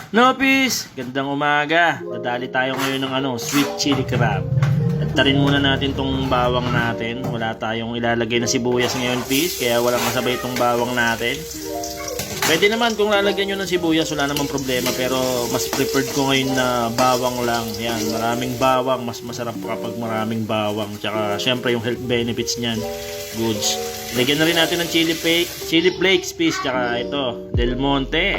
Nopis, gandang umaga. Dadali tayo ngayon ng sweet chili crab. Tarin muna natin tong bawang natin. Wala tayong ilalagay na sibuyas ngayon, Pis, kaya walang kasabay tong bawang natin. Pwede naman kung lalagyan nyo ng sibuyas, wala namang problema, pero mas preferred ko ngayon na bawang lang. Yan, maraming bawang, mas masarap kapag maraming bawang. Tsaka syempre yung health benefits niyan, goods. Lagyan na rin natin ng chili flakes, Pis, tsaka ito, Del Monte,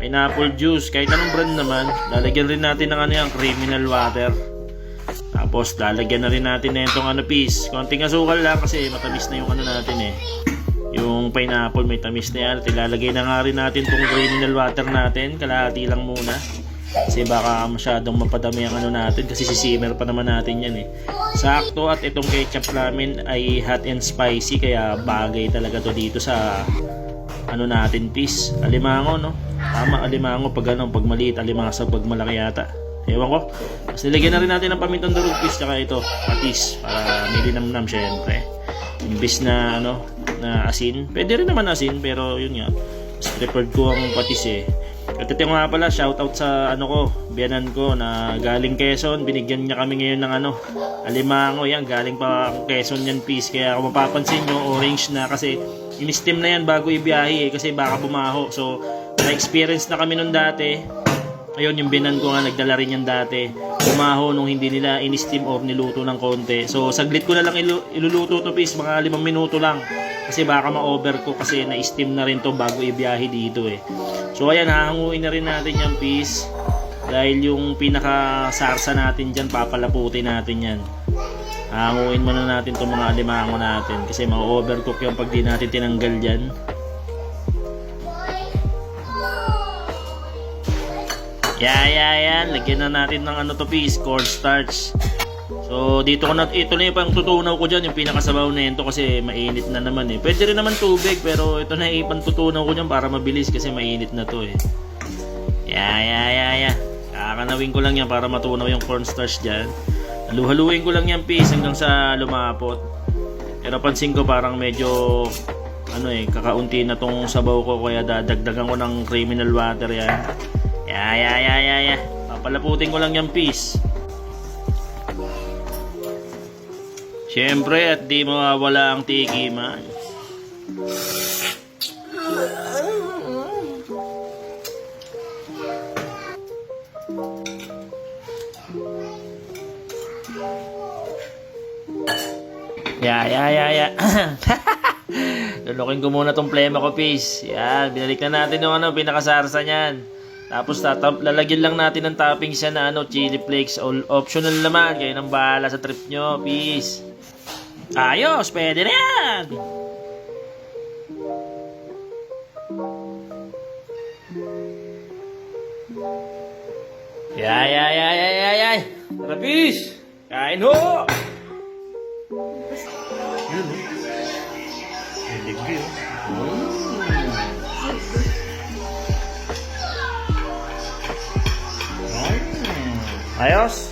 pineapple juice, kahit anong brand naman. Lalagyan rin natin ng criminal water. Tapos lalagyan na rin natin na itong Pis, konting asukal lang kasi matamis na yung natin yung pineapple, may tamis na yan. At ilalagay na nga rin natin itong criminal water natin, kalahati lang muna kasi baka masyadong mapadami ang natin kasi sisimmer pa naman natin yan sakto. At itong ketchup namin ay hot and spicy, kaya bagay talaga to dito sa natin, Pis. Alimango, no? Tama, alimango pag pag maliit, alimango pag malaki yata. Ewan ko. Tapos nilagyan na rin natin ng pamintang durog, Pis, tsaka ito, patis, para may linamnam syempre. Imbis na na asin. Pwede rin naman asin, pero yun nga. Mas preferred ko ang patis At ito nga pala, shoutout sa biyanan ko na galing Quezon. Binigyan niya kami ngayon ng alimango. Yan, galing pa Quezon yan, Pis. Kaya kung mapapansin nyo, orange na kasi in-steam na yan bago ibiyahe kasi baka bumaho. So, na-experience na kami nun dati. Ayun, yung binan ko nga, nagdala rin yan dati. Bumaho nung hindi nila in-steam or niluto ng konti. So, saglit ko na lang iluluto to, Pis. Mga 5 minuto lang. Kasi baka ma-over ko kasi na-steam na rin to bago ibiyahe dito So, ayan, hahanguin na rin natin yan, Pis. Dahil yung pinaka-sarsa natin dyan, papalaputin natin yan. Hahanguin muna natin itong mga alimango natin kasi ma-overcook yung pag di natin tinanggal dyan. Yan. Lagyan na natin ng to, Pis, cornstarch. So, ito na yung pang tutunaw ko dyan, yung pinakasabaw na ito kasi mainit na naman Pwede rin naman tubig, pero ito na yung pantutunaw ko dyan para mabilis kasi mainit na to Kakanawin ko lang yan para matunaw yung cornstarch dyan. Haluhaluin ko lang yan, Pis, hanggang sa lumapot. Pero pansin ko parang medyo kakaunti na tong sabaw ko, kaya dadagdagan ko ng criminal water yan. Papalaputin ko lang yan, Pis. Siyempre, at di mawawala ang tikiman. Lulukin ko muna tong plema ko, Pis. Yan, binalik na natin yung pinakasarsa niyan. Tapos lalagyan lang natin ng toppings yan na chili flakes. All optional naman, kayo nang bahala sa trip nyo, Pis. Ayos, pwede na yan. Tara, Pis, kain ho. Ayos.